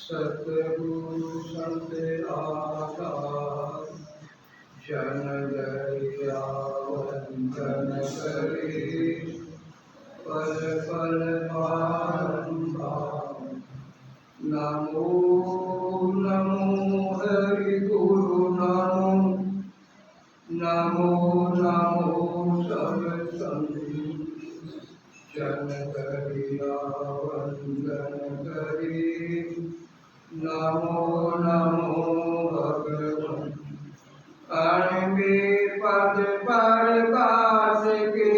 सतगुरु संत आधार जन दया वंदन करे पल पल बारंबार। नमो नमो हरि गुरु नमो नमो नमो सब संगी जन दया वंदन करे नमो नमो भगवान। अणबे पद प्रकाश के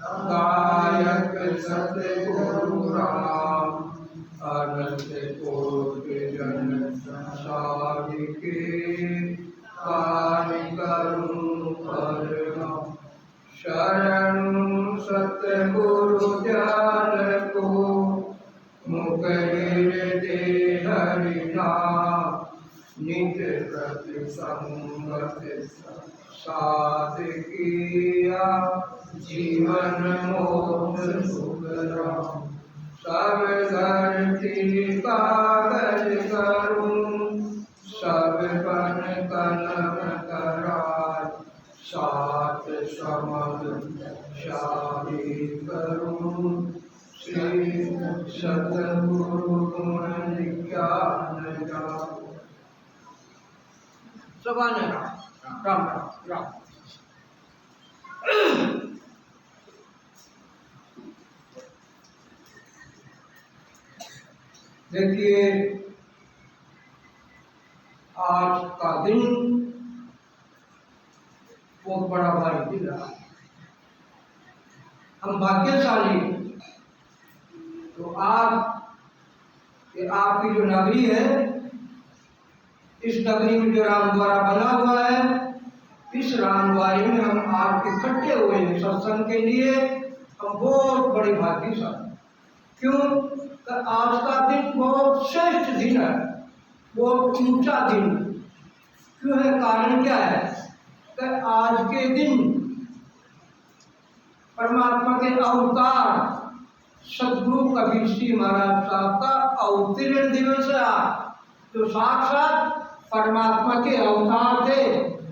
गायक सतगुरु राम अनंत कोटि जन संसार के कार्य करूं परम। शरणु सतगुरु ज्ञान को मुकहिर दे हरि नाम। निज प्रति संगत साध किया जीवन मोक्ष सुख राम। सब धरती कागज करूं सब बन कलम करार। सात समद शाही करूं श्री सतगुरु गुण ज्ञान जाओ। सबाने राम राम राम राम। देखिए आज का दिन बहुत बड़ा भारी दिन रहा। हम भाग्यशाली तो आपकी जो नगरी है, इस नगरी में जो रामद्वारा बना हुआ है, इस रामद्वारे में हम आज इकट्ठे हुए हैं सत्संग के लिए। हम बहुत बड़े भाग्यशाली। क्यों? आज का दिन बहुत श्रेष्ठ दिन है, बहुत ऊंचा दिन। क्यों है? कारण क्या है कि आज के दिन परमात्मा के अवतार सदगुरु कबीर सिंह महाराज साहब का अवतरण दिवस है। जो साक्षात परमात्मा के अवतार थे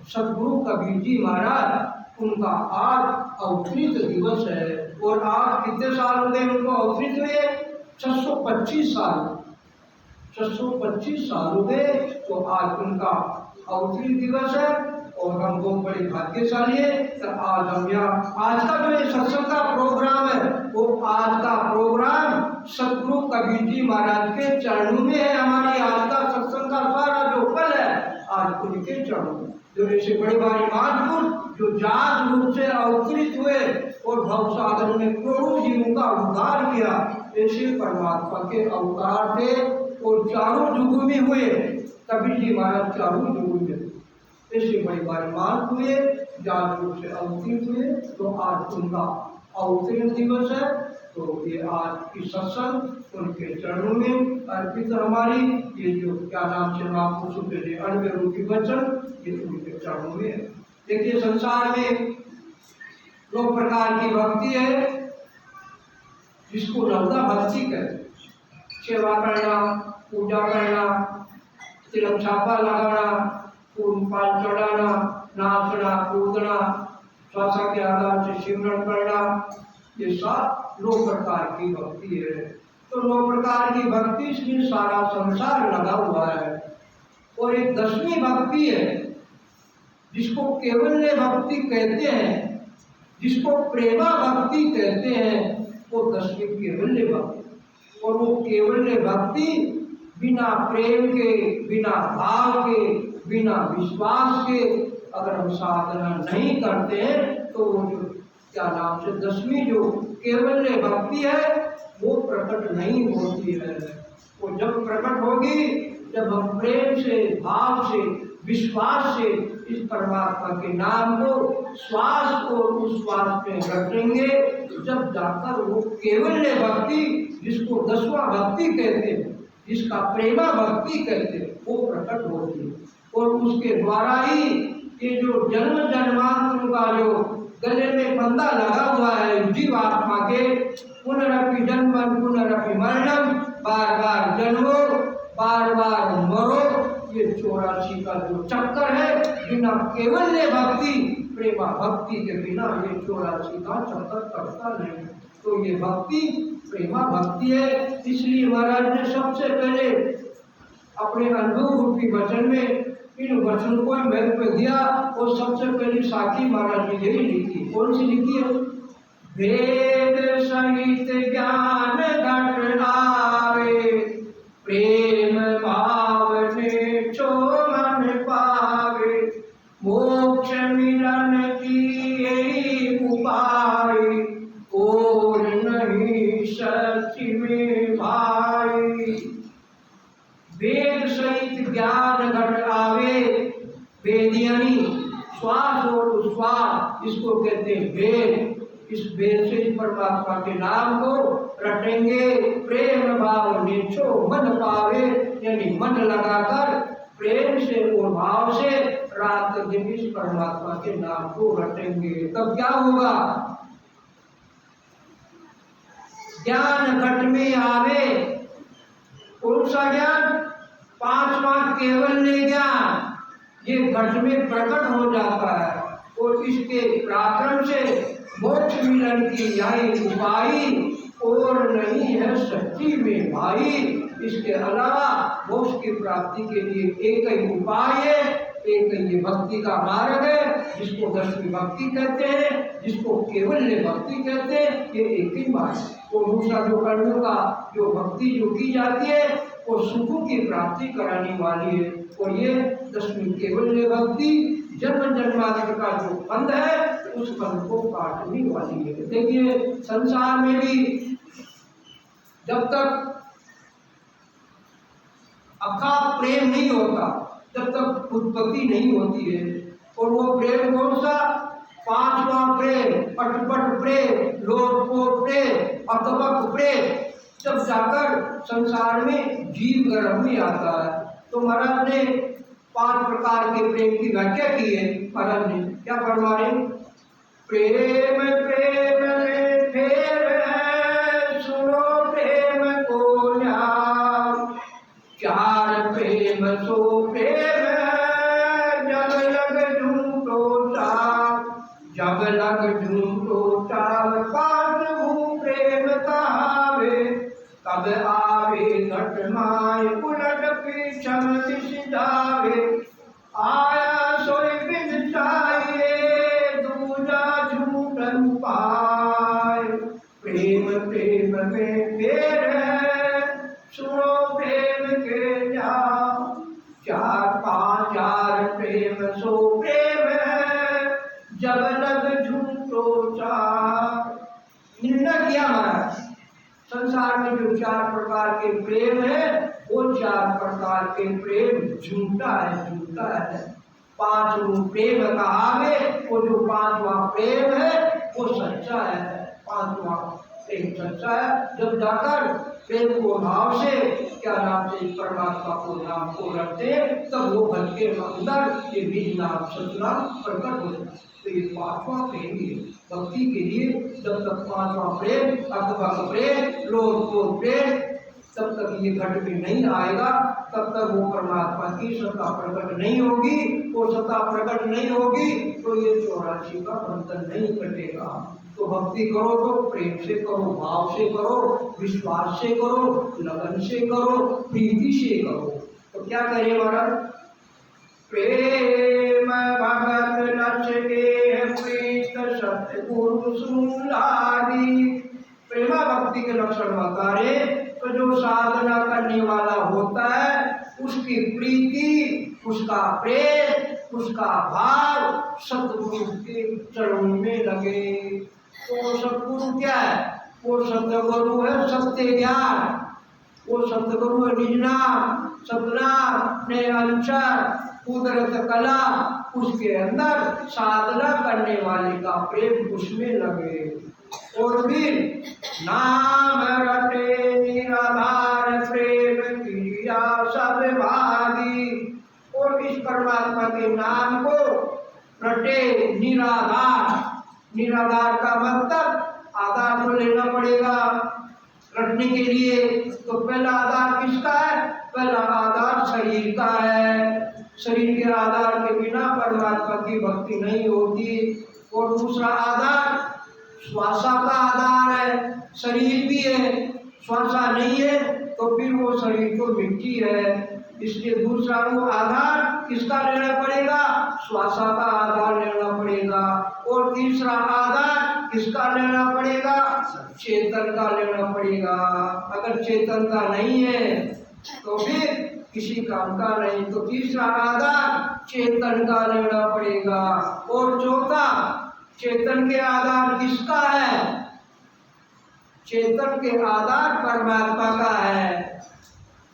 सदगुरु कबीर जी महाराज, उनका आज अवतरित दिवस है। और आज कितने साल हो गए उनको अवतरित हुए? 625 साल। 625 साल हो गए तो आज उनका अवतरित दिवस है। और हम बहुत बड़े भाग्यशाली है तो आज हम यहाँ आज का जो सत्संग का प्रोग्राम है वो आज का प्रोग्राम सदगुरु कबीर जी महाराज के चरणों में है। हमारी आज का सत्संग का सारा जो फल है आज उनके चरणों में। जो ऐसे बड़े बड़े महापुरुष जो जात रूप से अवतरित हुए और भव सागर में करोड़ों जीवों का उद्धार किया, ऐसे परमात्मा के अवतार थे। और चारों युगों में हुए कबीर जी महाराज, चारों युगों में ऐसे बड़े बड़े महान हुए, जात रूप से अवतरित हुए। तो आज उनका अवतरण दिवस है। तो ये आज की सत्संग उनके चरणों में अर्पित। हमारी ये जो क्या नाम से महापुरुषों के अनवे रूपी वचन ये उनके चरणों में है। देखिए संसार में दो प्रकार की भक्ति है, जिसको लौदा भक्ति कहते। सेवा करना, पूजा करना, तिलक छापा लगाना, फूल पान चढ़ाना, नाचना कूदना, श्वासा के आधार से सिमरन करना, ये सब 9 प्रकार की भक्ति है। तो 9 प्रकार की भक्ति इसमें सारा संसार लगा हुआ है। और एक 10वीं भक्ति है जिसको केवल्य भक्ति कहते हैं, जिसको प्रेमा भक्ति कहते हैं, वो 10वीं केवल्य भक्ति। और वो केवल्य भक्ति बिना प्रेम के, बिना भाव के, बिना विश्वास के अगर हम साधना नहीं करते हैं तो वो जो क्या नाम से 10वीं जो केवल्य भक्ति है वो प्रकट नहीं होती है। वो जब प्रकट होगी जब हम प्रेम से, भाव से, विश्वास से इस परमात्मा के नाम को श्वास को उस श्वास में रखेंगे, जब जाकर वो केवल्य भक्ति जिसको 10वां भक्ति कहते हैं, जिसका प्रेमा भक्ति कहते हैं, वो प्रकट होती है। और उसके द्वारा ही ये जो जन्म जन्मांतर का जो गले में फंदा लगा हुआ है जीवात्मा के, पुनरपि जन्मन पुनरपि मरणम, बार बार जन्मो बार बार मरो, ये 84 का जो चक्कर है, बिना केवल्य भक्ति प्रेमा भक्ति के बिना ये 84 का चक्कर करता नहीं। तो ये भक्ति प्रेमा भक्ति है। इसलिए महाराज ने सबसे पहले अपने अनुभव रूपी वचन में इन वचनों को महत्व दिया, और सबसे पहली साखी महाराज ने यही लिखी। कौन सी लिखी है? वेद सहित ज्ञान घट आवे, प्रेम भाव ने छो मन पावे, मोक्ष मिलन की यही उपाय, और नहीं सच में भाई। वेद सहित ज्ञान घट आवे, वेद यानी श्वास और उच्छ्वास, इसको कहते हैं वेद। इस वेद से परमात्मा के नाम को रटेंगे, प्रेम भाव निचो मन पावे, यानी मन लगाकर प्रेम से और भाव से रात दिन इस परमात्मा के नाम को रटेंगे, तब क्या होगा? ज्ञान घट में आवे। कौन सा ज्ञान? पांचवा केवल्य ज्ञान, ये घट में प्रकट हो जाता है, और इसके पराक्रम से मोक्ष मिलन की यही उपाय, और नहीं है सच्ची में भाई। इसके अलावा मोक्ष की प्राप्ति के लिए एक ही उपाय है, एक ही भक्ति का मार्ग है, जिसको दसवीं भक्ति कहते हैं, जिसको केवल्य भक्ति कहते हैं। ये एक ही बात है। और दूसरा जो कर्मों का जो भक्ति जो की जाती है वो सुखों की प्राप्ति कराने वाली है, और ये दसवीं केवल्य भक्ति जन्म जन्मांतर का जो बंध है उस बंध को काटने वाली है। देखिए संसार में भी जब तक अथाह प्रेम नहीं होता, जब तक उत्पत्ति नहीं होती है। और वो प्रेम कौन सा? पांचवा प्रेम, अटपट प्रेम, लोभ प्रेम, अतवक प्रेम, जब जाकर संसार में जीव गर्भ में आता है। तो महाराज ने 5 प्रकार के प्रेम की व्याख्या की है। महाराज ने क्या फरमा रहे? प्रेम प्रेम में फेर है, सुनो प्रेम को न्याय, 4 प्रेम सो प्रेम है, जब लग झूठो चार, जब लग झूठो चार, 5 प्रेम कहावे, तब आवे घट माय, उलट पीछम दिश जावे, आया सोई बिन चाहिए, दूजा झूठन पाए, प्रेम प्रेम में फेर है, सुनो प्रेम के जाओ, 4 5 4 प्रेम सो प्रेम है, जब लग झूठो चार। निर्णय किया महाराज संसार में जो 4 प्रकार के प्रेम है वो 4 प्रकार के प्रेम झूठा है, झूठा है। 5 प्रेम कहावे, वो जो 5वां प्रेम है वो सच्चा है, 5वां प्रेम सच्चा है। जब जाकर प्रेम को भाव से क्या नाम से परमात्मा को नाम को रखते तब वो घर के अंदर ये बीज नाम सतनाम प्रकट हो जाता है। तो ये 5वां प्रेम है भक्ति के लिए। जब तक 5वां प्रेम अथवा प्रेम लोभ प्रेम तब तक ये घट में नहीं आएगा, तब तक वो परमात्मा की सत्ता प्रकट नहीं होगी। वो सत्ता प्रकट नहीं होगी तो ये 84 का बंधन नहीं कटेगा। तो भक्ति करो तो प्रेम से करो, भाव से करो, विश्वास से करो, लगन से करो, प्रीति से करो। तो क्या करें महाराज? प्रेम भगत लक्ष के प्रीत सतगुरु सुलादी। प्रेमा भक्ति के लक्षण बताए तो जो साधना करने वाला होता है उसकी प्रीति, उसका प्रेम, उसका भाव सतगुरु के चरणों में लगे। तो सतगुरु क्या है? वो सतगुरु है सत्य ज्ञान, वो सतगुरु है निज नाम, सतनाम ने अंशर कुदरत कला, उसके अंदर साधना करने वाले का प्रेम उसमें लगे। और फिर नाम रटे निराधार प्रेम किया सब भागी। और इस परमात्मा के नाम को रटे निराधार। निराधार का मतलब आधार तो लेना पड़ेगा रटने के लिए। तो पहला आधार किसका है? पहला आधार शरीर का है। शरीर के आधार के बिना परमात्मा की भक्ति नहीं होती। और दूसरा आधार श्वासा का आधार है। शरीर भी है, श्वासा नहीं है तो फिर वो शरीर तो मिट्टी है। इसलिए दूसरा वो आधार किसका लेना पड़ेगा? श्वासा का आधार लेना पड़ेगा। और तीसरा आधार किसका लेना पड़ेगा? चेतन का लेना पड़ेगा। अगर चेतन का नहीं है तो फिर किसी काम का नहीं। तो तीसरा आधार चेतन का लेना पड़ेगा। और चौथा चेतन के आधार किसका है? चेतन के आधार परमात्मा का है।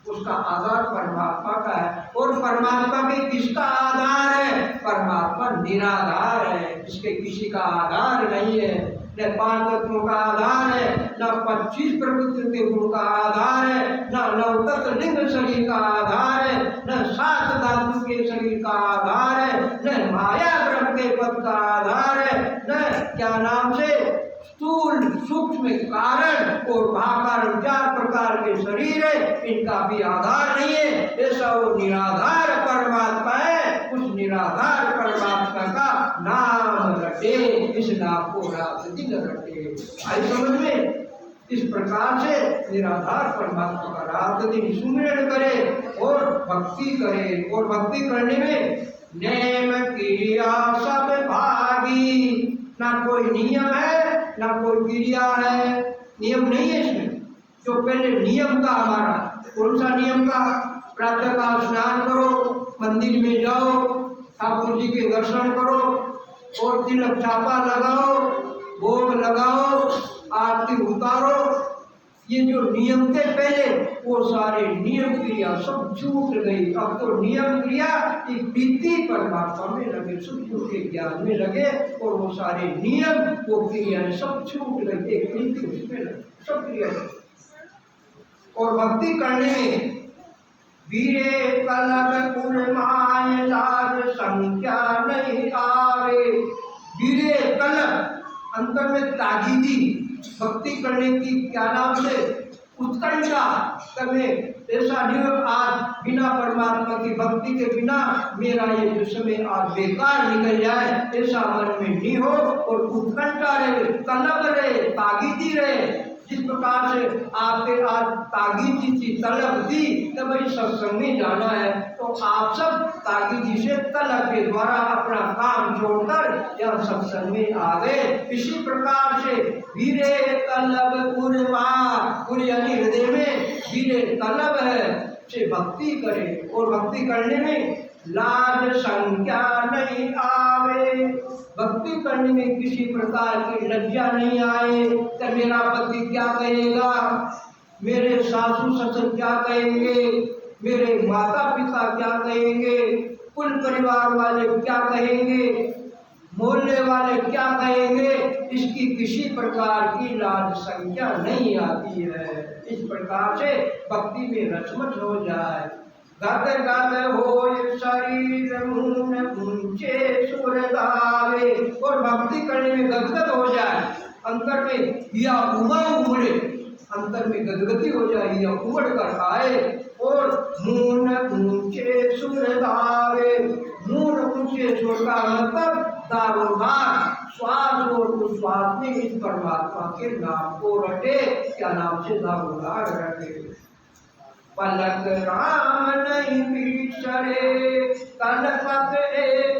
उसका आधार परमात्मा का है। और परमात्मा के किसका आधार है? परमात्मा निराधार है, जिसके किसी का आधार नहीं है। न 5 तत्वों का आधार है, न 25 प्रकृति के गुण का आधार है, न 9 तत्व लिंग शरीर का आधार है, न 7 धातु के शरीर का आधार है, न माया ब्रह्म के पद का आधार है, न क्या नाम से स्थूल सूक्ष्म कारण और महाकारण 4 प्रकार के शरीर है, इनका भी आधार नहीं है। ऐसा वो निराधार परमात्मा है। उस निराधार परमात्मा का नाम रटे, इस नाम को रात दिन रटे। आई समझ में? इस प्रकार से निराधार परमात्मा का रात दिन सुमिरन करे और भक्ति करे। और भक्ति करने में नेम क्रिया सब भागी। ना कोई नियम है ना कोई क्रिया है। नियम नहीं है इसमें। जो पहले नियम का हमारा कौन सा नियम का? प्रातः काल स्नान करो, मंदिर में जाओ, ठाकुर जी के दर्शन करो और तिलक छापा लगाओ, भोग लगाओ, आरती उतारो। ये जो नियम थे पहले वो सारे नियम क्रिया सब छूट गई। अब तो नियम क्रिया की प्रीति परमात्मा में लगे, सुख के ज्ञान में लगे और वो सारे नियम वो क्रिया सब छूट गई। एक प्रीति उसमें लगे, सब क्रिया। और भक्ति करने में वीरे कलम कुलमाय लाज संख्या नहीं आवे। वीरे कलम अंतर में तागीदी भक्ति करने की क्या नाम से उत्कंठा करने। ऐसा नहीं आज बिना परमात्मा की भक्ति के बिना मेरा ये जो समय आज बेकार निकल जाए, ऐसा मन में नहीं हो। और उत्कंठा रहे, तलब रहे, तागीदी रहे। जिस प्रकार से आपके आज तागीदी की तलब थी तब भाई सत्संग में जाना है तो आप सब तागीदी से तलब के द्वारा अपना काम छोड़कर यह सत्संग में आ गए। इसी प्रकार से वीरे तलब उर्मा, यानी हृदय में वीरे तलब है से भक्ति करे। और भक्ति करने में लाज संख्या नहीं आवे। भक्ति करने में किसी प्रकार की लज्जा नहीं आए कि मेरा पति क्या कहेगा, मेरे सासू ससुर क्या कहेंगे, मेरे माता पिता क्या कहेंगे, कुल परिवार वाले क्या कहेंगे, मोहल्ले वाले क्या कहेंगे। इसकी किसी प्रकार की लाज संख्या नहीं आती है। इस प्रकार से भक्ति में रचमच हो जाए। गद गद हो शरीर मुन ऊंचे सुर गावे। और भक्ति करने में गदगद हो जाए, अंतर में या उमड़े, अंतर में गदगदी हो जाए या उमड़ कर आए। और मून ऊंचे सुर गावे। मून ऊंचे सुर का मतलब दारोदार श्वास और उच्छ्वास में इस परमात्मा के नाम को रटे। क्या नाम से दारोदार रटे? पलक राम नहीं बिसरे कलपत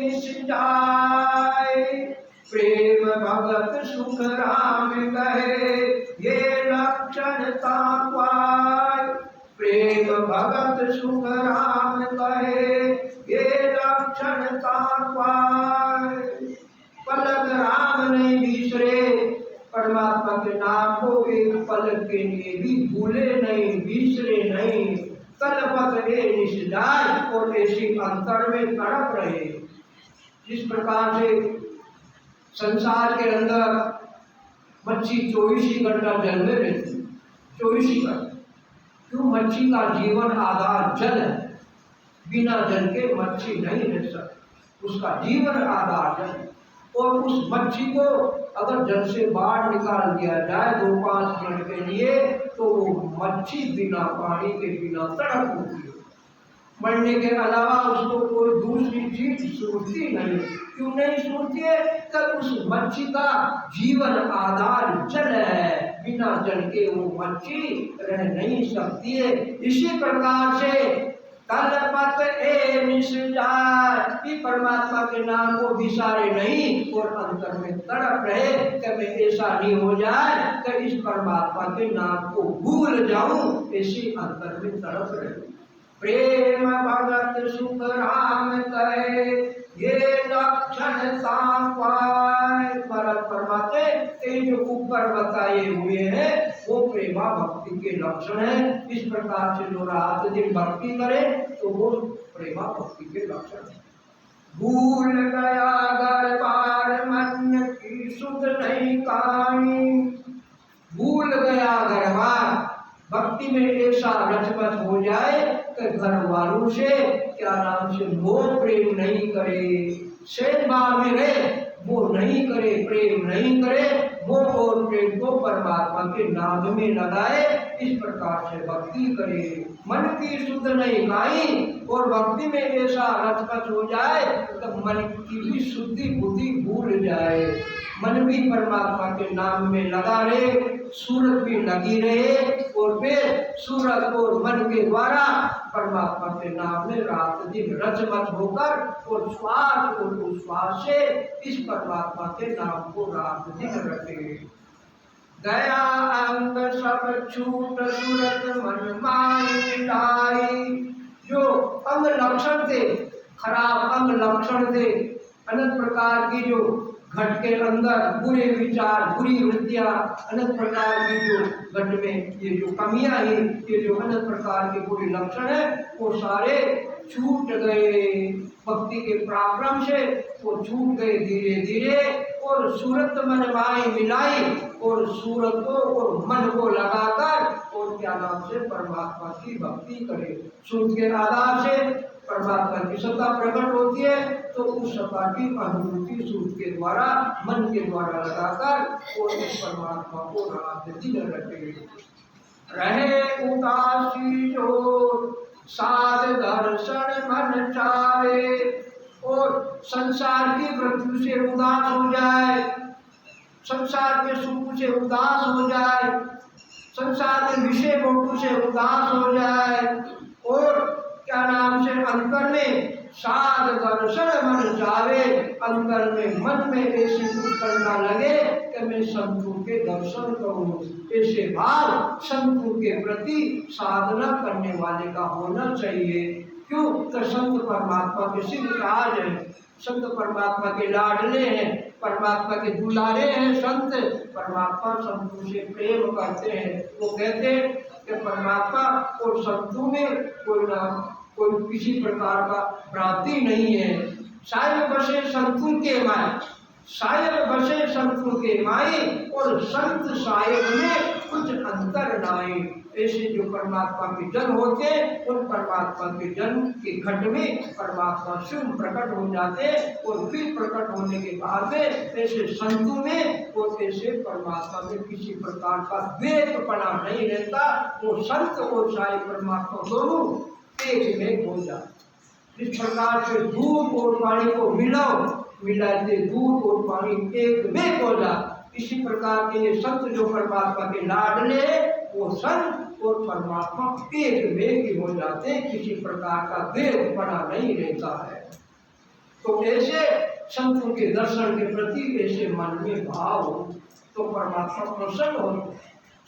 निश जाए। प्रेम भगत सुख राम कहे ये लक्षण तात्वाय। प्रेम भगत सुख राम कहे ये लक्षण तात्वाय। पलक राम नहीं बिसरे, परमात्मा के नाम को एक पल के लिए भी भूले नहीं, बिसरे नहीं। तलपत निश जाए और ऐसी अंतर में तड़प रहे। जिस प्रकार से संसार के अंदर मच्छी 24 घंटा जल में रहती, 24 घंटा। क्यों? मच्छी का जीवन आधार जल है। बिना जल के मच्छी नहीं रह सकती। उसका जीवन आधार जल। और उस मच्छी को अगर जल से बाहर निकाल दिया जाए 2-5 मिनट के लिए तो वो मच्छी बिना पानी के बिना तड़प होती है, मरने के अलावा उसको कोई दूसरी चीज सूझती नहीं। क्यों नहीं सूझती है? तब उस मच्छी का जीवन आधार जल है, बिना जल के वो मच्छी रह नहीं सकती है। इसी प्रकार से कलपत ए निष्जाय, परमात्मा के नाम को विसारे नहीं और अंतर में तड़प रहे। कभी ऐसा नहीं हो जाए कि इस परमात्मा के नाम को भूल जाऊं, ऐसी अंतर में तड़प रहे। प्रेम भगत सुख राम कहे ये लक्षण पाए। परमात्मा के जो ऊपर बताए हुए हैं वो प्रेमा भक्ति के लक्षण है। इस प्रकार से जो रात दिन भक्ति करे तो वो प्रेमा भक्ति के लक्षण है। भूल गया घर बार मन की सुध नहीं कहानी, भूल गया घर बार। भक्ति में ऐसा रचबच हो जाए कि घर वालों से क्या नाम से मोह प्रेम नहीं करे, सेवा में रहे वो नहीं करे, प्रेम नहीं करे, मोह और प्रेम को परमात्मा के नाम में लगाए। इस प्रकार से भक्ति करे, मन की शुद्ध नहीं गाई। और भक्ति में ऐसा रचबच हो जाए तब मन की भी शुद्धि बुद्धि भूल जाए, मन भी परमात्मा के नाम में लगा रहे, सूरत भी लगी रहे और फिर सूरत और मन के द्वारा परमात्मा के नाम में रात दिन रचबच होकर और श्वास और उश्वास से इस परमात्मा के नाम को रात दिन रखे। गया अंग सब छूट सूरत मन माई मिलाई, जो अंग लक्षण थे, खराब अंग लक्षण थे, अनेक प्रकार की जो घट के अंदर बुरे विचार, बुरी वृत्तियां, अनेक प्रकार की जो घट में ये जो कमियां हैं, ये जो अनेक प्रकार के बुरे लक्षण है वो सारे छूट गए भक्ति के पराक्रम से, वो छूट गए धीरे धीरे। और सूरत मन माई मिलाई, और सूरत को और मन को लगाकर और क्या नाम से परमात्मा की भक्ति करे। सूरत के आधार से परमात्मा की सत्ता प्रकट होती है तो उस सत्ता की अनुभूति सूरत के द्वारा, मन के द्वारा लगाकर और इस परमात्मा को रात दिन रखे। रहे उदासी जो साध दर्शन मन चाहे, और संसार की वृत्ति से उदास हो जाए, संसार के सुख से उदास हो जाए, संसार के विषय भोग से उदास हो जाए, और क्या नाम से अंतर में साध दर्शन मन चाहे, अंतर में मन में ऐसी उत्कंठा लगे कि मैं संतों के दर्शन करूं। ऐसे भाव संतों के प्रति साधना करने वाले का होना चाहिए। क्यों? तो संत परमात्मा के सिद्ध काज है, संत परमात्मा के लाडले हैं, परमात्मा के दुलारे हैं। संत परमात्मा संतों से प्रेम करते हैं। वो कहते हैं कि परमात्मा और संतों में कोई किसी प्रकार का भ्रांति नहीं है। शायद बसे संतों के माए, शायद बसे संतों के माए, और संत शायद में कुछ अंतर नाए। ऐसे जो परमात्मा के जन होते उन परमात्मा के जन के घट में परमात्मा स्वयं प्रकट हो जाते, और फिर प्रकट होने के बाद में ऐसे संतों में और ऐसे परमात्मा में किसी प्रकार का द्वैतपना नहीं रहता। वो संत और साई परमात्मा दोनों एक में हो जाते। इस प्रकार से दूध और पानी को मिलाते दूध और पानी एक में हो जाते। इसी प्रकार के ये संत जो परमात्मा के लाडले वो संत और परमात्मा एक में ही हो जाते हैं, किसी प्रकार का द्वैतपना नहीं रहता है। तो ऐसे संतों के दर्शन के प्रति ऐसे मन में भाव हो तो परमात्मा प्रसन्न हो।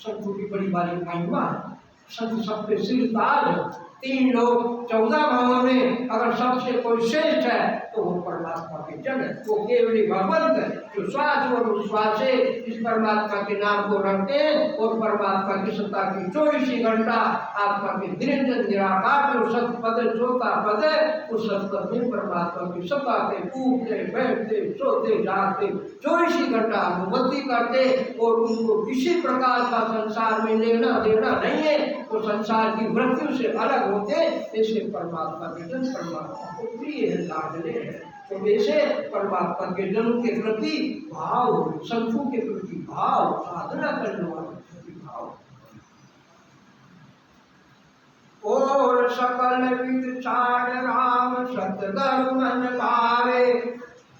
संतों की बड़ी भारी महिमा है। संत सबके सिर ताज है। 3 लोग 14 भावों में अगर सबसे कोई श्रेष्ठ है तो वो परमात्मा के जन है। वो केवली भगवंत है जो श्वास और उश्वास से इस परमात्मा के नाम को रखते हैं और परमात्मा की सत्ता की 24 घंटा आत्मा के निरंजन निराकार जो सतपद सोता पद है उस सतपद में परमात्मा की सत्ता के उठते बैठते सोते जागते 24 घंटा अनुभूति करते और उनको किसी प्रकार का संसार में लेना देना नहीं है। वो संसार की वृत्तियों से अलग होते, ऐसे परमात्मा के जन परमात्मा को प्रिय है, लाडले है। तो ऐसे परमात्मा के जन्म के प्रति भाव, संतों के प्रति भाव, साधना करने वाले प्रति भाव। और सकल विचार राम सतगुरु मन भावे।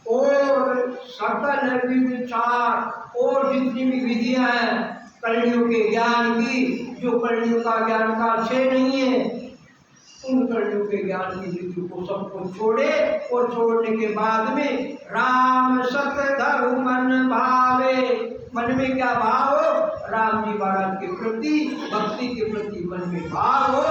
और सकल विचार, और जितनी भी विधियां हैं कलियों के ज्ञान की, जो कलियों का ज्ञान का छे नहीं है, उन कलियों के ज्ञान की विधि को सबको छोड़े। और छोड़ने के बाद में राम सतगुरु मन भावे। मन में क्या भाव हो? राम जी महाराज के प्रति, भक्ति के प्रति मन में भाव हो।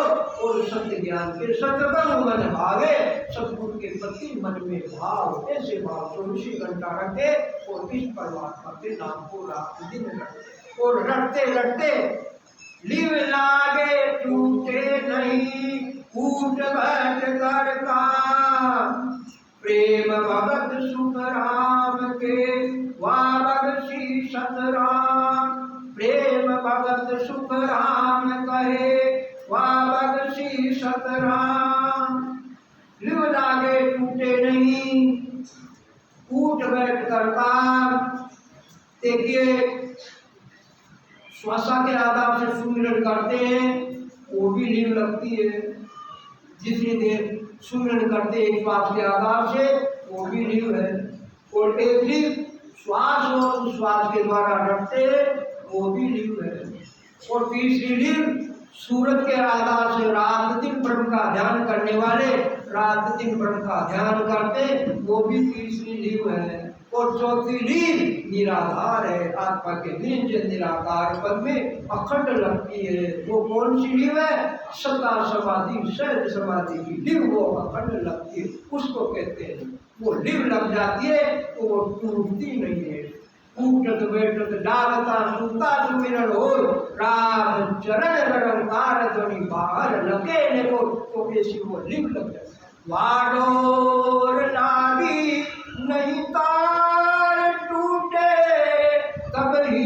और सत्य ज्ञान के सतगुरु मन भावे, सतगुरु के प्रति मन में भाव, ऐसे भाव 24 घंटा रखे और इस परमात्मा के नाम को रात दिन रखे। और रटते रटते लिव लागे टूटे नहीं, ऊट बैठ कर का प्रेम भगत सुख राम के वारसी सतराम। प्रेम भगत सुख राम कहे वारसी सतराम। लिव लागे टूटे नहीं, ऊट बैठ कर काम। देखिए श्वासा के आधार से सुमिरन करते हैं, वो भी लिव लगती है। जितनी देर सुमिरन करते हैं श्वास के आधार से, वो भी लिव है। और एक लिव श्वास और श्वास के द्वारा रखते हैं, वो भी लिव है। और तीसरी लिव सूरज के आधार से रात दिन ब्रह्म का ध्यान करने वाले रात दिन ब्रह्म का ध्यान करते, वो भी तीसरी लिव है। और चौथी लीव निराधार है, आत्मा के निज निराकार पद में अखंड लगती है। वो कौन सी लीव है? सता समाधि, सहज समाधि की लीव वो अखंड लगती है, उसको कहते हैं। वो लीव लग जाती है तो वो टूटती नहीं है। उठत बैठत डालता सुनता सुमिरन हो, राम चरण रंकार ध्वनि बाहर लगे ने को, तो ऐसी वो लीव लग जाती है। वाडोर लागी नहीं तार टूटे, तब ही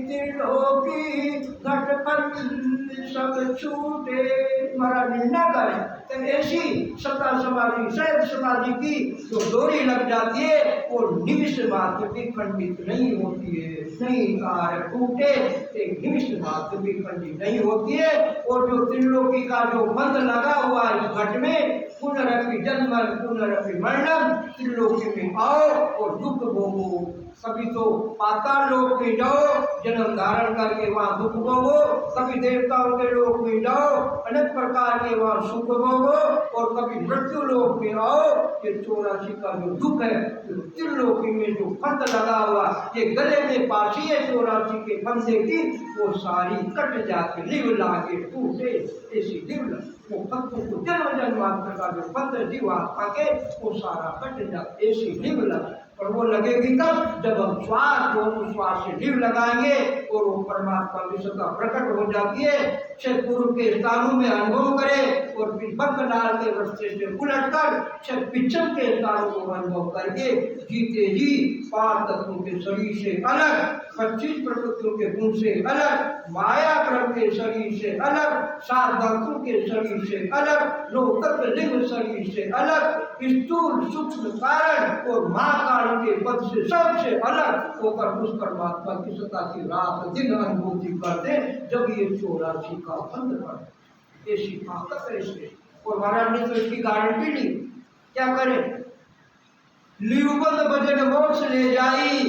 दिलों की घटपट सब छूटे। महाराज न करे तो ऐसी सता समाधि, सहज समाधि की जो डोरी लग जाती है वो निमिष मात्र भी खंडित नहीं होती है। नहीं कार टूटे, एक निमिष मात्र भी खंडित नहीं होती है। और जो त्रिलोकी का जो बंध लगा हुआ है इस घट में, पुनरपि जन्म पुनरपि मरणम, त्रिलोकी में आओ और दुख भोगो। कभी तो पाताल लोक में जाओ, जन्म धारण करके वहाँ दुख भोगो, कभी देवताओं के लोक में जाओ, अनेक प्रकार के वहाँ सुख भोगो, और कभी मृत्यु लोक में आओ। ये 84 का जो दुख है, त्रिलोकी में जो फंद लगा हुआ, ये गले में पासी है 84 के फंदे की, वो सारी कट जाके लिव लागे टूटे, ऐसी लिव लगे वो भक्तों को जन्म जन्मांतर का जो फंद जीवात्मा के, वो सारा कट जाए, ऐसी लिव लगे। और वो लगेगी तब जब हम श्वास को श्वास से लिव लगाएंगे और वो परमात्मा विश्वता प्रकट हो जाती है। छह पूर्व के स्थानों में अनुभव करे और फिर बंक डाल के रास्ते से उलट कर छह पिछम के स्थानों को अनुभव करके जीते जी 5 तत्वों के शरीर से अलग, 25 प्रकृतियों के गुण से अलग, माया क्रम के शरीर से अलग, 7 धातु के शरीर से अलग, 9 तत्व लिंग शरीर से अलग, स्थूल सूक्ष्म कारण और महाकारण के पद से सबसे अलग होकर उस परमात्मा की सत्ता की रात दिन अनुभूति करते, जब ये 84 का बंद कर ऐसी ताकत है इसमें। और महाराज ने तो इसकी गारंटी ली, क्या करें? लिवबंद भजन मोक्ष ले जाई,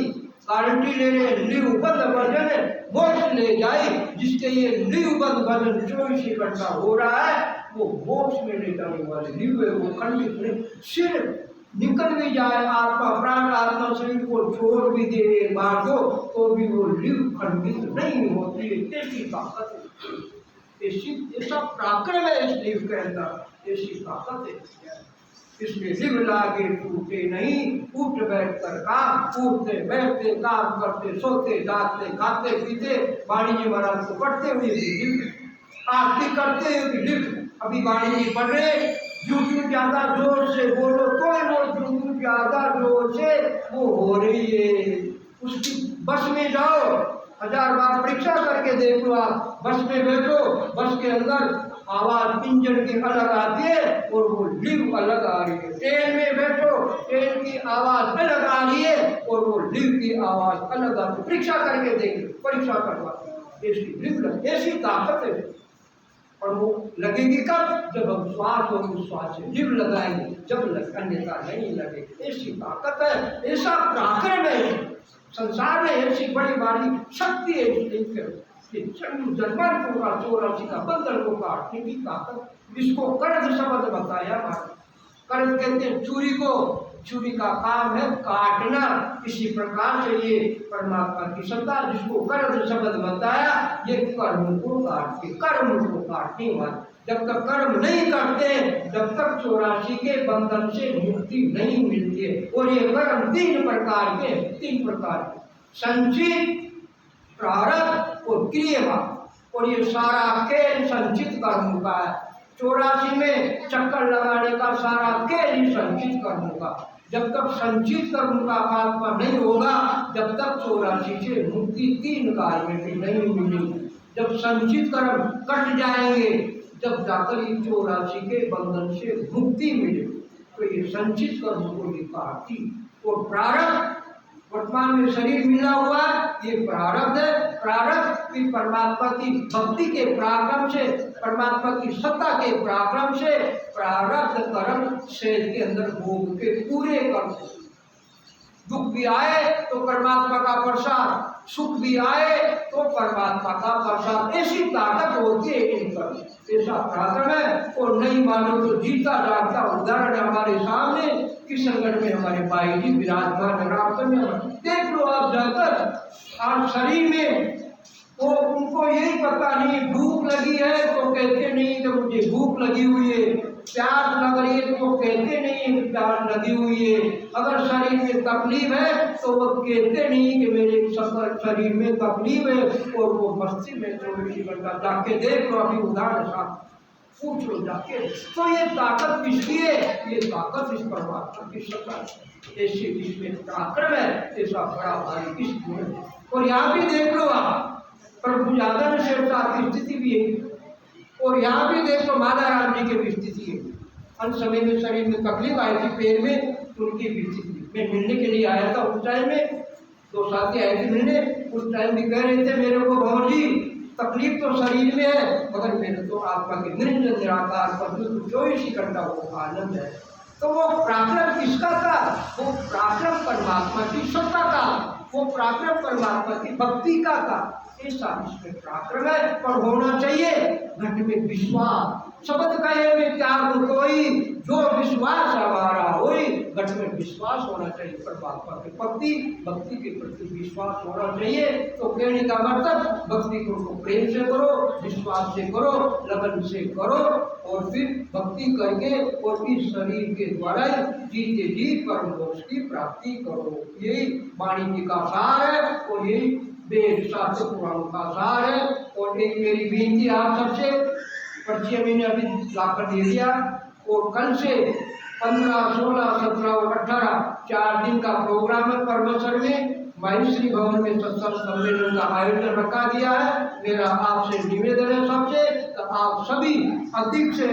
गारंटी ले रहे, लिवबंद भजन मोक्ष ले जाई। जिसके ये लिवबंद भजन 24 घंटा हो रहा है, वो मोक्ष में ले जाने वाले लिव है, वो खंडित नहीं। सिर्फ निकल भी जाए आत्मा प्राण आत्मा शरीर को छोड़ भी दे एक बार तो भी वो लिव खंडित नहीं होती है। ऐसी ताकत है, ऐसा पराक्रम है इस लिव के अंदर, ऐसी ताकत है। इसलिए लिव लागे टूटे नहीं, उठ बैठ कर काम, उठते बैठते काम करते सोते जागते खाते पीते, वाणी जी महाराज को पढ़ते हुए भी लिव, आरती करते हुए भी लिव। अभी वाणी जी पढ़ रहे, जूं ज्यादा जोर से बोलो तो वो जूं ज्यादा जोर से वो हो रही है। उसकी बस में जाओ, 1000 बार परीक्षा करके देख लो। आप बस में बैठो, बस के अंदर आवाज इंजन की अलग आती है और वो लिव अलग आ रही है। ट्रेन में बैठो, ट्रेन की आवाज अलग आ रही है और वो लिव की आवाज अलग आती है। परीक्षा करके देखिए, परीक्षा करवा ऐसी लिव लग, ऐसी ताकत है। और वो लगेगी कब? जब हम श्वास और विश्वास से लिव लगाएंगे, जब लग अन्यथा नहीं लगेगी। ऐसी ताकत है, ऐसा पराक्रम है संसार में, ऐसी बड़ी बड़ी शक्ति है जन्मांतरों का 84 का बंधन को काटने की ताकत, जिसको कर्द शब्द बताया। कर्द कहते हैं चूरी को, चूरी का काम है काटना। इसी प्रकार से ये परमात्मा की सत्ता, जिसको कर्द शब्द बताया, ये कर्म को काटते, कर्म को काटने वाले। जब तक कर्म नहीं करते जब तक 84 के बंधन से मुक्ति नहीं मिलती है। और ये कर्म तीन प्रकार के, संचित, प्रारब्ध और क्रियावान। और ये सारा खेल संचित कर्म का है। 84 में चक्कर लगाने का सारा खेल ही संचित कर्म का। जब तक संचित कर्म का आत्मा नहीं होगा, जब तक 84 से मुक्ति तीन काल में भी नहीं मिलेगी। जब संचित कर्म कट जाएंगे, जब जाकर ये 84 के बंधन से मुक्ति मिलेगी। तो ये संचित कर्म को ये काटती। और प्रारब्ध, वर्तमान में शरीर मिला हुआ, ये प्रारब्ध है। प्रारब्ध की परमात्मा की भक्ति के पराक्रम से, परमात्मा की सत्ता के पराक्रम से प्रारब्ध कर्म शरीर के अंदर भोग के पूरे कर। दुख भी आए तो परमात्मा का प्रसाद, सुख भी आए तो परमात्मा का प्रसाद। ऐसी ताकत होती है इनका, ऐसा पराक्रम है। और नहीं मानो तो जीता जागता उदाहरण हमारे सामने किशनगढ़ में हमारे भाई जी विराजमान है। देख लो आप जाकर, आज शरीर में तो उनको यही पता नहीं, भूख लगी है तो कहते नहीं कि मुझे भूख लगी हुई है, प्यास लग रही है तो कहते नहीं कि प्यास लगी हुई है। अगर शरीर में तकलीफ है तो वो कहते नहीं कि मेरे शरीर में तकलीफ है। और वो मस्ती में 24 घंटा जाके देख लो, अभी उदाहरण साहब पूछ लो जाके। तो ये ताकत किसकी है? ये ताकत इस परमात्मा की सत्ता है। ऐसे जिसमें पराक्रम है, ऐसा बड़ा भारी किस गुण है। और यहाँ भी देख लो आप, प्रभु यादव शेरशाह की स्थिति भी है। और यहाँ भी देख लो माला राम जी की भी स्थिति है। अंत समय में शरीर में तकलीफ आई थी, पैर में, उनकी भी स्थिति। मैं मिलने के लिए आया था उस टाइम में, 2 साथी आए थे मिलने। उस टाइम भी कह रहे थे मेरे को, भगवान जी तकलीफ तो शरीर में है, मगर मेरे तो आत्मा के निरंजन निराकार पर 24 घंटा वो आनंद है। तो वो पराक्रम किसका था? वो पराक्रम परमात्मा की सत्ता का, वो पराक्रम परमात्मा की भक्ति का था। ऐसा इसमें पराक्रम है। पर होना चाहिए घट में विश्वास। शब्द कहे में त्याग कोई, जो विश्वास हमारा होई। घट में विश्वास होना चाहिए परमात्मा के प्रति, भक्ति के प्रति विश्वास होना चाहिए। तो कहने का मतलब भक्ति को प्रेम से करो, विश्वास से करो, लगन से करो, और फिर भक्ति करके और इस शरीर के द्वारा जीते जी परम मोक्ष की प्राप्ति करो। यही वाणी जी का सार है और यही वेद शास्त्र पुराण का सार है। और एक मेरी बेनती आप सबसे, पर्ची मैंने अभी लाकर दे दिया। और कल से 15, 16, 17 और 18 4 दिन का प्रोग्राम है परमेश्वर में। माहेश्वरी भवन में सत्संग सम्मेलन का आयोजन रखा गया है। मेरा आपसे निवेदन है सबसे, तो आप सभी अधिक से